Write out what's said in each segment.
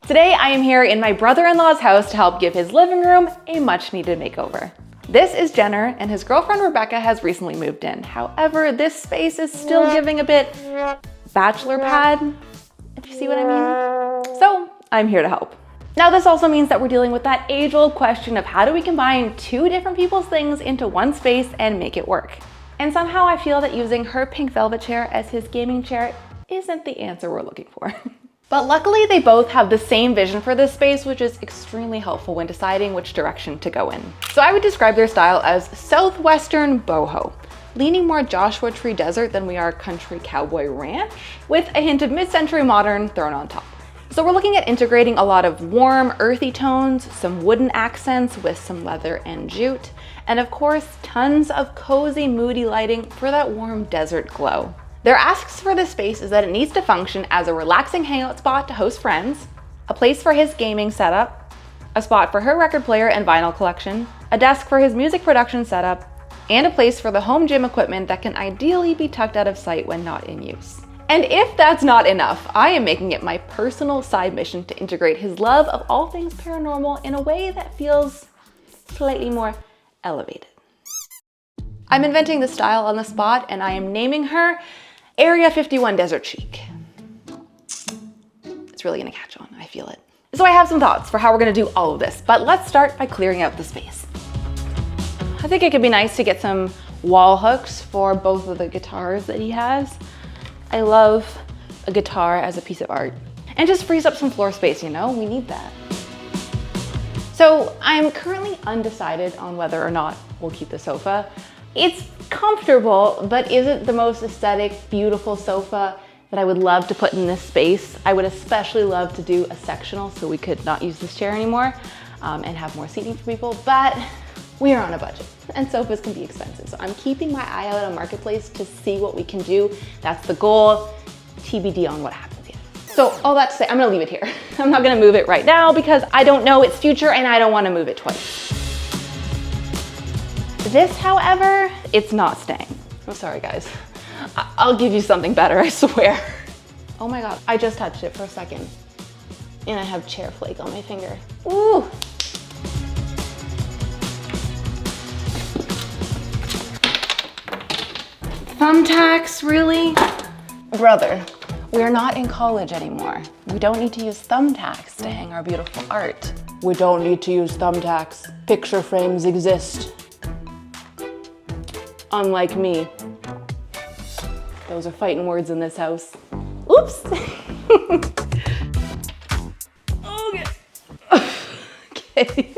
Today I am here in my brother-in-law's house to help give his living room a much needed makeover. This is Jenner, and his girlfriend Rebecca has recently moved in. However, this space is still giving a bit bachelor pad, if you see what I mean. So I'm here to help. Now this also means that we're dealing with that age-old question of how do we combine two different people's things into one space and make it work? And somehow I feel that using her pink velvet chair as his gaming chair isn't the answer we're looking for. But luckily they both have the same vision for this space, which is extremely helpful when deciding which direction to go in. So I would describe their style as Southwestern boho, leaning more Joshua Tree desert than we are country cowboy ranch, with a hint of mid-century modern thrown on top. So we're looking at integrating a lot of warm, earthy tones, some wooden accents with some leather and jute, and of course, tons of cozy, moody lighting for that warm desert glow. Their asks for this space is that it needs to function as a relaxing hangout spot to host friends, a place for his gaming setup, a spot for her record player and vinyl collection, a desk for his music production setup, and a place for the home gym equipment that can ideally be tucked out of sight when not in use. And if that's not enough, I am making it my personal side mission to integrate his love of all things paranormal in a way that feels slightly more elevated. I'm inventing the style on the spot, and I am naming her Area 51 Desert Chic. It's really gonna catch on, I feel it. So I have some thoughts for how we're gonna do all of this, but let's start by clearing out the space. I think it could be nice to get some wall hooks for both of the guitars that he has. I love a guitar as a piece of art. And just frees up some floor space, you know? We need that. So I'm currently undecided on whether or not we'll keep the sofa. It's comfortable, but isn't the most aesthetic, beautiful sofa that I would love to put in this space. I would especially love to do a sectional so we could not use this chair anymore and have more seating for people, but we are on a budget and sofas can be expensive. So I'm keeping my eye out on Marketplace to see what we can do. That's the goal, TBD on what happens yet. So all that to say, I'm gonna leave it here. I'm not gonna move it right now because I don't know its future and I don't wanna move it twice. This, however, it's not staying. I'm sorry guys. I'll give you something better, I swear. Oh my God, I just touched it for a second and I have chair flake on my finger. Ooh. Thumbtacks, really? Brother, we are not in college anymore. We don't need to use thumbtacks to hang our beautiful art. We don't need to use thumbtacks. Picture frames exist. Unlike me. Those are fighting words in this house. Oops. Okay.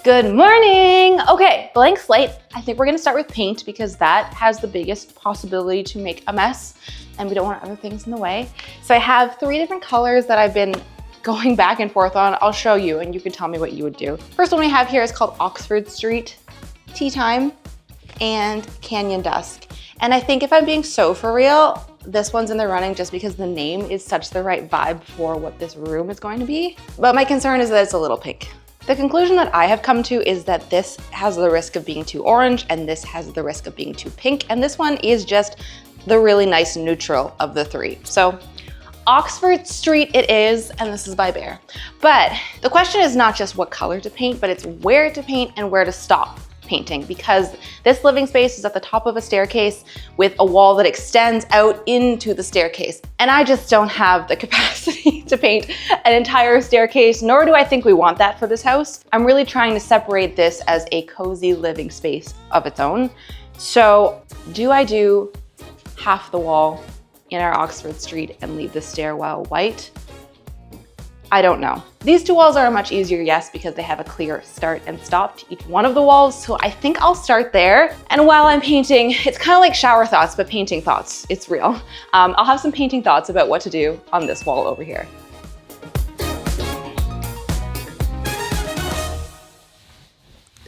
Good morning. Okay, blank slate. I think we're gonna start with paint because that has the biggest possibility to make a mess and we don't want other things in the way. So I have 3 different colors that I've been going back and forth on. I'll show you and you can tell me what you would do. First one we have here is called Oxford Street, Tea Time, and Canyon Dusk. And I think if I'm being so for real, this one's in the running just because the name is such the right vibe for what this room is going to be. But my concern is that it's a little pink. The conclusion that I have come to is that this has the risk of being too orange and this has the risk of being too pink. And this one is just the really nice neutral of the 3. So Oxford Street it is, and this is by Bear. But the question is not just what color to paint, but it's where to paint and where to stop painting, because this living space is at the top of a staircase with a wall that extends out into the staircase. And I just don't have the capacity to paint an entire staircase, nor do I think we want that for this house. I'm really trying to separate this as a cozy living space of its own. So do I do half the wall in our Oxford Street and leave the stairwell white? I don't know. These 2 walls are a much easier yes because they have a clear start and stop to each one of the walls. So I think I'll start there. And while I'm painting, it's kind of like shower thoughts, but painting thoughts. It's real. I'll have some painting thoughts about what to do on this wall over here.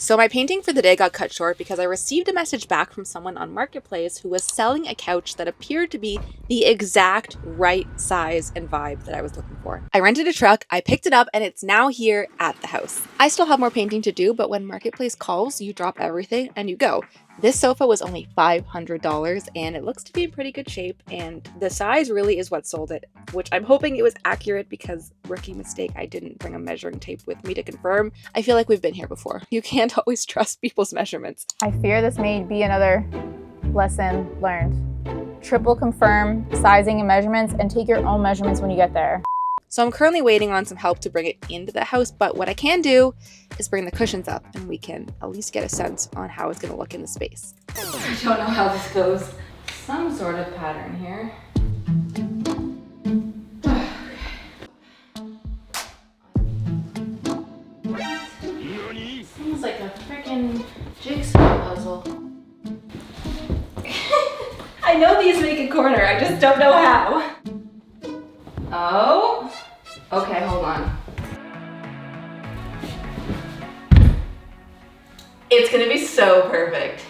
So my painting for the day got cut short because I received a message back from someone on Marketplace who was selling a couch that appeared to be the exact right size and vibe that I was looking for. I rented a truck, I picked it up, and it's now here at the house. I still have more painting to do, but when Marketplace calls, you drop everything and you go. This sofa was only $500 and it looks to be in pretty good shape, and the size really is what sold it, which I'm hoping it was accurate because, rookie mistake, I didn't bring a measuring tape with me to confirm. I feel like we've been here before. You can't always trust people's measurements. I fear this may be another lesson learned. Triple confirm sizing and measurements, and take your own measurements when you get there. So I'm currently waiting on some help to bring it into the house, but what I can do is bring the cushions up and we can at least get a sense on how it's gonna look in the space. I don't know how this goes. Some sort of pattern here. Seems like a freaking jigsaw puzzle. I know these make a corner, I just don't know how. Oh, okay, hold on. It's gonna be so perfect.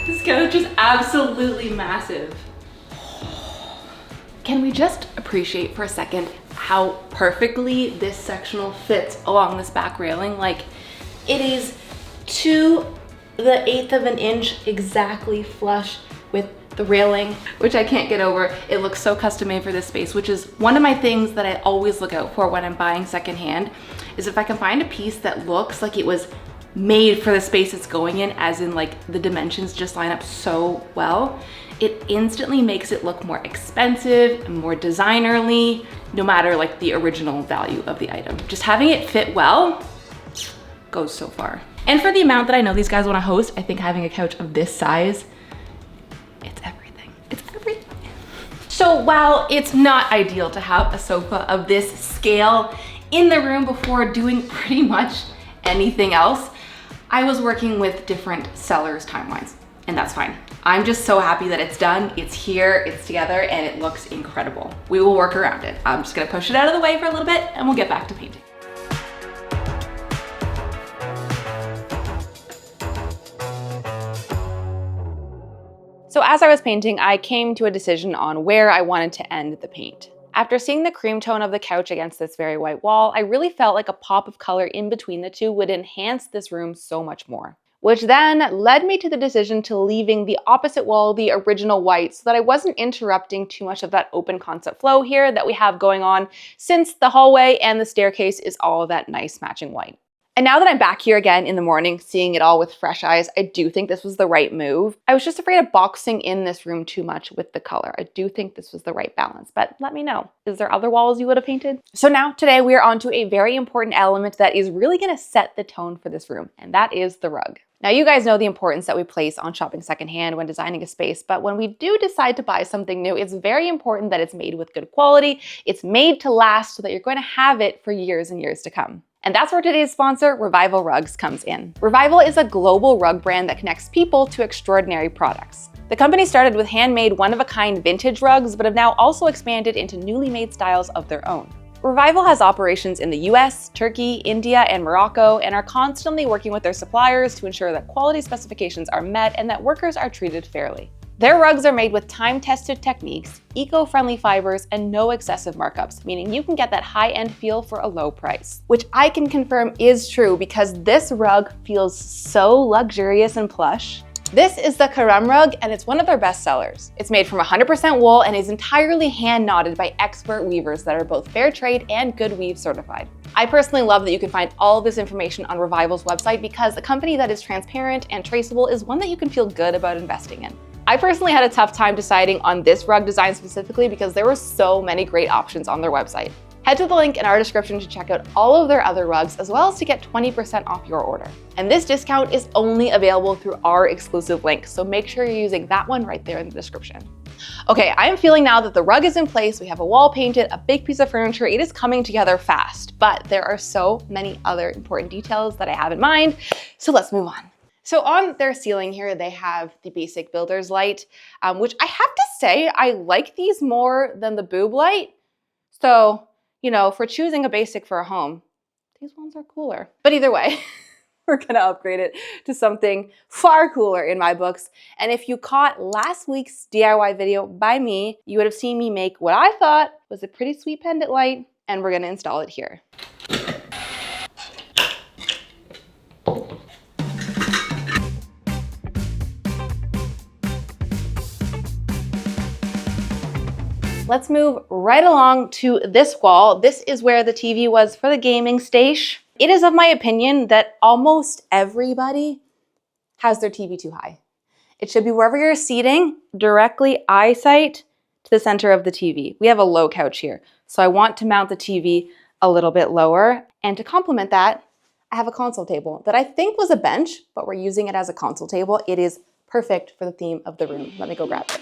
This couch is absolutely massive. Can we just appreciate for a second how perfectly this sectional fits along this back railing? Like, it is to the 1/8 of an inch exactly flush with the railing, which I can't get over. It looks so custom made for this space, which is one of my things that I always look out for when I'm buying secondhand, is if I can find a piece that looks like it was made for the space it's going in, as in like the dimensions just line up so well, it instantly makes it look more expensive and more designerly, no matter like the original value of the item. Just having it fit well goes so far. And for the amount that I know these guys want to host, I think having a couch of this size, it's everything. It's everything. So while it's not ideal to have a sofa of this scale in the room before doing pretty much anything else, I was working with different sellers' timelines, and that's fine. I'm just so happy that it's done, it's here, it's together, and it looks incredible. We will work around it. I'm just gonna push it out of the way for a little bit and we'll get back to painting. So as I was painting, I came to a decision on where I wanted to end the paint. After seeing the cream tone of the couch against this very white wall, I really felt like a pop of color in between the two would enhance this room so much more. Which then led me to the decision to leaving the opposite wall the original white so that I wasn't interrupting too much of that open concept flow here that we have going on, since the hallway and the staircase is all that nice matching white. And now that I'm back here again in the morning, seeing it all with fresh eyes, I do think this was the right move. I was just afraid of boxing in this room too much with the color. I do think this was the right balance, but let me know. Is there other walls you would have painted? So now today we are on to a very important element that is really gonna set the tone for this room, and that is the rug. Now you guys know the importance that we place on shopping secondhand when designing a space, but when we do decide to buy something new, it's very important that it's made with good quality, it's made to last so that you're going to have it for years and years to come. And that's where today's sponsor, Revival Rugs, comes in. Revival is a global rug brand that connects people to extraordinary products. The company started with handmade, one-of-a-kind vintage rugs, but have now also expanded into newly made styles of their own. Revival has operations in the US, Turkey, India, and Morocco, and are constantly working with their suppliers to ensure that quality specifications are met and that workers are treated fairly. Their rugs are made with time-tested techniques, eco-friendly fibers, and no excessive markups, meaning you can get that high-end feel for a low price. Which I can confirm is true because this rug feels so luxurious and plush. This is the Karam rug, and it's one of their best sellers. It's made from 100% wool and is entirely hand-knotted by expert weavers that are both fair trade and Good Weave certified. I personally love that you can find all of this information on Revival's website because a company that is transparent and traceable is one that you can feel good about investing in. I personally had a tough time deciding on this rug design specifically because there were so many great options on their website. Head to the link in our description to check out all of their other rugs, as well as to get 20% off your order. And this discount is only available through our exclusive link, so make sure you're using that one right there in the description. Okay, I am feeling now that the rug is in place, we have a wall painted, a big piece of furniture, it is coming together fast, but there are so many other important details that I have in mind, so let's move on. So on their ceiling here, they have the basic builder's light, which I have to say, I like these more than the boob light. So, you know, for choosing a basic for a home, these ones are cooler. But either way, we're gonna upgrade it to something far cooler in my books. And if you caught last week's DIY video by me, you would have seen me make what I thought was a pretty sweet pendant light, and we're gonna install it here. Let's move right along to this wall. This is where the TV was for the gaming station. It is of my opinion that almost everybody has their TV too high. It should be wherever you're seating, directly eyesight to the center of the TV. We have a low couch here, so I want to mount the TV a little bit lower. And to complement that, I have a console table that I think was a bench, but we're using it as a console table. It is perfect for the theme of the room. Let me go grab it.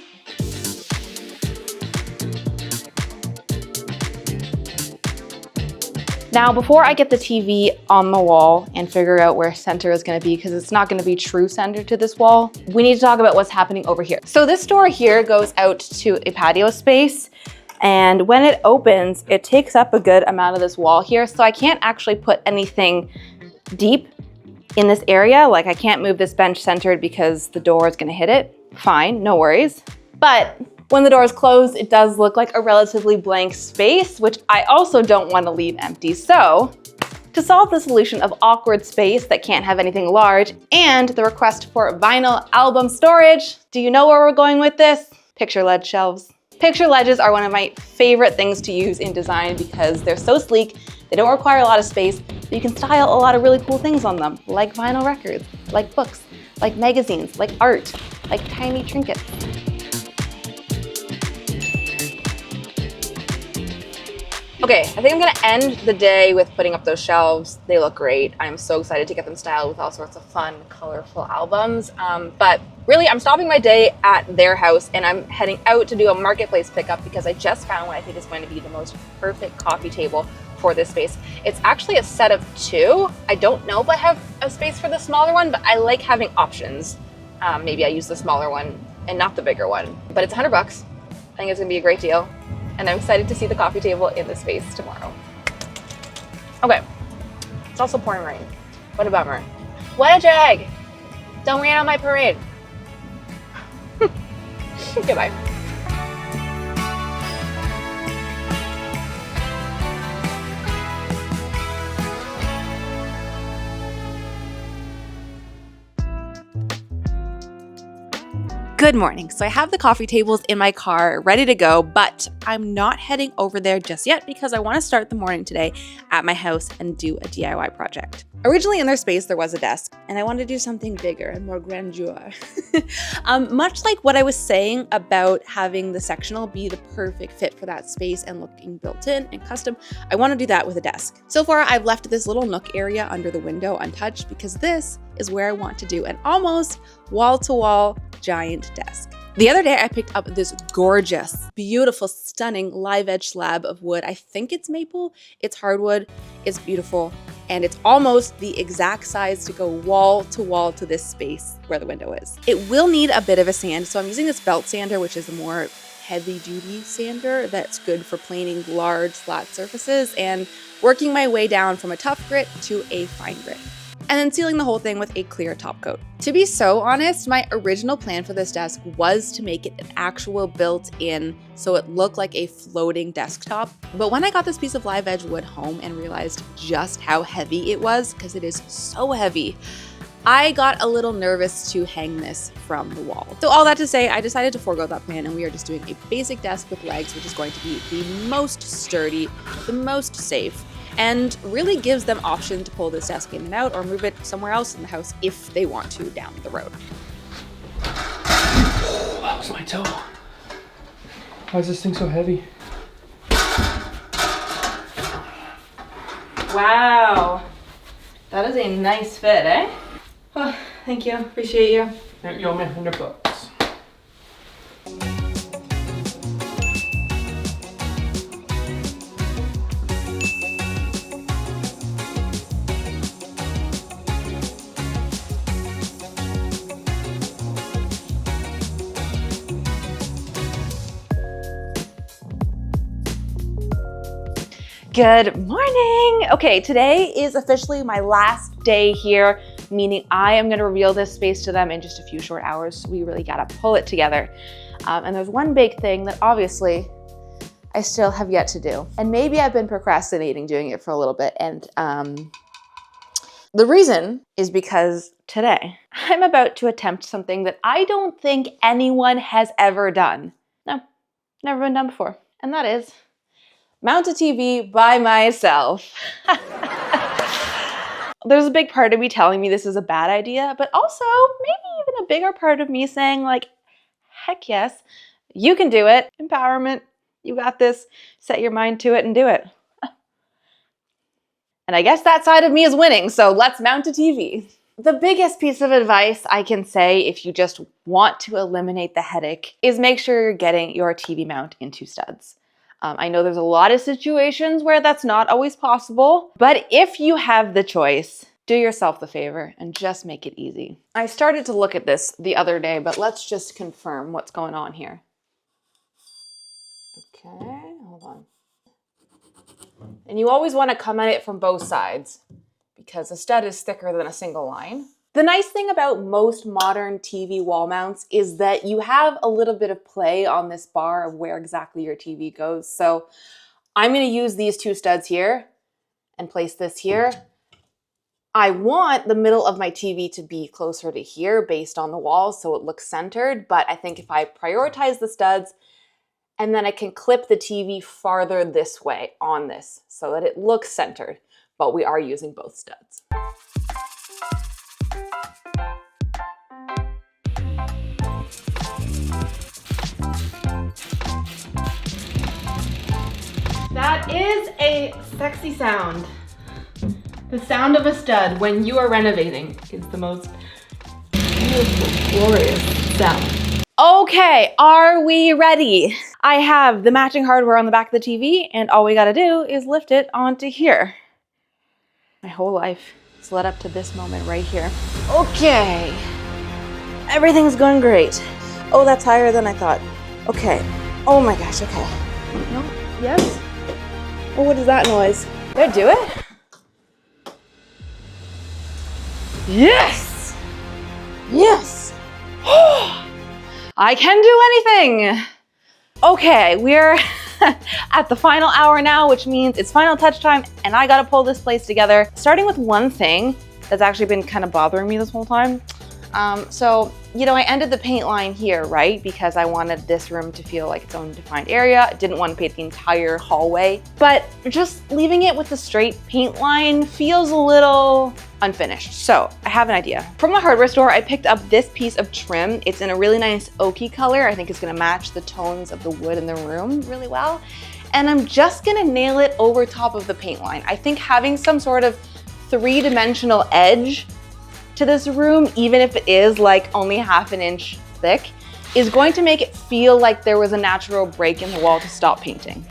Now, before I get the TV on the wall and figure out where center is gonna be, because it's not gonna be true center to this wall, we need to talk about what's happening over here. So this door here goes out to a patio space, and when it opens, it takes up a good amount of this wall here, so I can't actually put anything deep in this area. Like I can't move this bench centered because the door is gonna hit it. Fine, no worries. But when the door is closed, it does look like a relatively blank space, which I also don't want to leave empty. So to solve the solution of awkward space that can't have anything large and the request for vinyl album storage, do you know where we're going with this? Picture ledge shelves. Picture ledges are one of my favorite things to use in design because they're so sleek, they don't require a lot of space, but you can style a lot of really cool things on them, like vinyl records, like books, like magazines, like art, like tiny trinkets. Okay, I think I'm gonna end the day with putting up those shelves. They look great. I'm so excited to get them styled with all sorts of fun, colorful albums. But really, I'm stopping my day at their house and I'm heading out to do a marketplace pickup because I just found what I think is going to be the most perfect coffee table for this space. It's actually a set of two. I don't know if I have a space for the smaller one, but I like having options. Maybe I use the smaller one and not the bigger one, but it's $100. I think it's gonna be a great deal. And I'm excited to see the coffee table in the space tomorrow. Okay, it's also pouring rain. What a bummer. What a drag. Don't rain on my parade. Goodbye. Good morning. So I have the coffee tables in my car ready to go, but I'm not heading over there just yet because I want to start the morning today at my house and do a DIY project. Originally in their space, there was a desk, and I wanted to do something bigger and more grandeur. Much like what I was saying about having the sectional be the perfect fit for that space and looking built in and custom, I want to do that with a desk. So far, I've left this little nook area under the window untouched because this is where I want to do an almost wall-to-wall giant desk. The other day I picked up this gorgeous, beautiful, stunning live edge slab of wood. I think it's maple, it's hardwood, it's beautiful, and it's almost the exact size to go wall to this space where the window is. It will need a bit of a sand, so I'm using this belt sander, which is a more heavy duty sander that's good for planing large flat surfaces and working my way down from a tough grit to a fine grit, and then sealing the whole thing with a clear top coat. To be so honest, my original plan for this desk was to make it an actual built-in, so it looked like a floating desktop. But when I got this piece of live edge wood home and realized just how heavy it was, because it is so heavy, I got a little nervous to hang this from the wall. So all that to say, I decided to forego that plan and we are just doing a basic desk with legs, which is going to be the most sturdy, the most safe, and really gives them option to pull this desk in and out or move it somewhere else in the house if they want to down the road. Oh, that was my toe. Why is this thing so heavy? Wow, that is a nice fit, eh? Oh, thank you, appreciate you. You owe me $100. Good morning. Okay, today is officially my last day here meaning I am gonna reveal this space to them in just a few short hours, so we really gotta pull it together. And there's one big thing that obviously I still have yet to do. And maybe I've been procrastinating doing it for a little bit. And the reason is because today I'm about to attempt something that I don't think anyone has ever done. No, never been done before. And that is mount a TV by myself. There's a big part of me telling me this is a bad idea, but also maybe even a bigger part of me saying like, heck yes, you can do it. Empowerment, you got this. Set your mind to it and do it. And I guess that side of me is winning, so let's mount a TV. The biggest piece of advice I can say if you just want to eliminate the headache is make sure you're getting your TV mount into studs. I know there's a lot of situations where that's not always possible, but if you have the choice, do yourself the favor and just make it easy. I started to look at this the other day, but let's just confirm what's going on here. Okay, hold on. And you always want to come at it from both sides because a stud is thicker than a single line. The nice thing about most modern TV wall mounts is that you have a little bit of play on this bar of where exactly your TV goes. So I'm going to use these two studs here and place this here. I want the middle of my TV to be closer to here based on the wall so it looks centered, but I think if I prioritize the studs, and then I can clip the TV farther this way on this so that it looks centered, but we are using both studs. That is a sexy sound. The sound of a stud when you are renovating is the most beautiful, glorious sound. Okay, are we ready? I have the matching hardware on the back of the TV, and all we gotta do is lift it onto here. My whole life has led up to this moment right here. Okay, everything's going great. Oh, that's higher than I thought. Okay, oh my gosh, okay. No, yes? Oh, what is that noise? Did I do it? Yes! Yes! I can do anything! Okay, we're at the final hour now, which means it's final touch time, and I gotta pull this place together. Starting with one thing that's actually been kind of bothering me this whole time. So, you know, I ended the paint line here, right? Because I wanted this room to feel like its own defined area. I didn't want to paint the entire hallway, but just leaving it with the straight paint line feels a little unfinished. So I have an idea. From the hardware store, I picked up this piece of trim. It's in a really nice oaky color. I think it's gonna match the tones of the wood in the room really well. And I'm just gonna nail it over top of the paint line. I think having some sort of three-dimensional edge to this room, even if it is like only ½ an inch thick, is going to make it feel like there was a natural break in the wall to stop painting.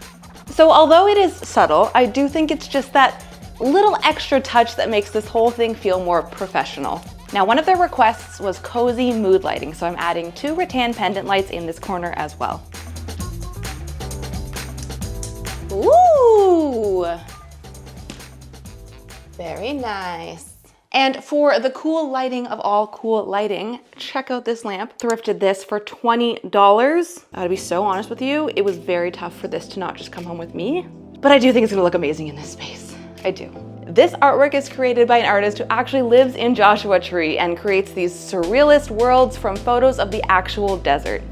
So although it is subtle, I do think it's just that little extra touch that makes this whole thing feel more professional. Now, one of their requests was cozy mood lighting, so I'm adding 2 rattan pendant lights in this corner as well. Ooh, very nice. And for the cool lighting of all cool lighting, check out this lamp. Thrifted this for $20. I gotta be so honest with you, it was very tough for this to not just come home with me, but I do think it's gonna look amazing in this space. I do. This artwork is created by an artist who actually lives in Joshua Tree and creates these surrealist worlds from photos of the actual desert.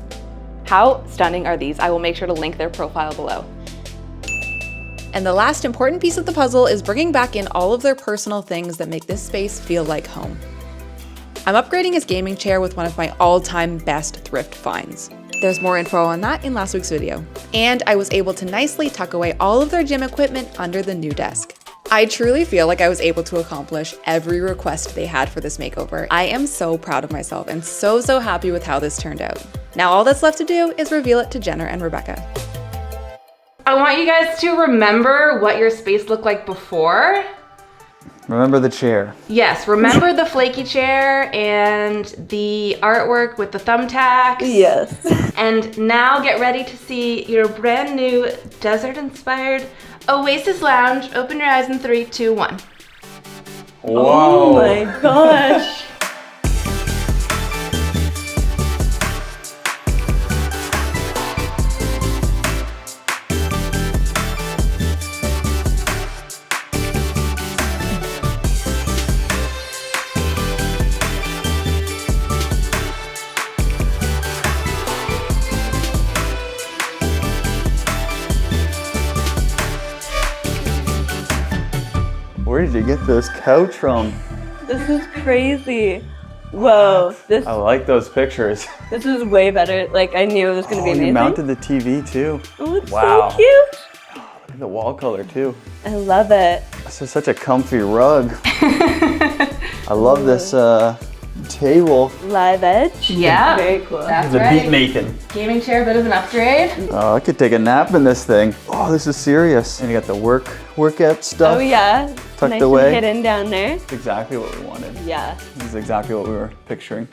How stunning are these? I will make sure to link their profile below. And the last important piece of the puzzle is bringing back in all of their personal things that make this space feel like home. I'm upgrading his gaming chair with one of my all-time best thrift finds. There's more info on that in last week's video. And I was able to nicely tuck away all of their gym equipment under the new desk. I truly feel like I was able to accomplish every request they had for this makeover. I am so proud of myself and so happy with how this turned out. Now all that's left to do is reveal it to Jenner and Rebecca. I want you guys to remember what your space looked like before. Remember the chair. Yes, remember the flaky chair and the artwork with the thumbtacks. Yes. And now get ready to see your brand new desert-inspired Oasis Lounge. Open your eyes in 3, 2, 1. Whoa. Oh my gosh. Where did you get this couch from? This is crazy. Whoa, I like those pictures. this is way better. Like, I knew it was gonna be amazing. You mounted the TV too. Oh, it's Wow. so cute. Look at the wall color too. I love it. This is such a comfy rug. I love this table. Live edge. Yeah. Very cool. That's The right. beat making. Gaming chair, a bit of an upgrade. Oh, I could take a nap in this thing. Oh, this is serious. And you got the workout stuff. Oh yeah. Tucked nice away. and hidden down there. Exactly what we wanted. Yeah. This is exactly what we were picturing.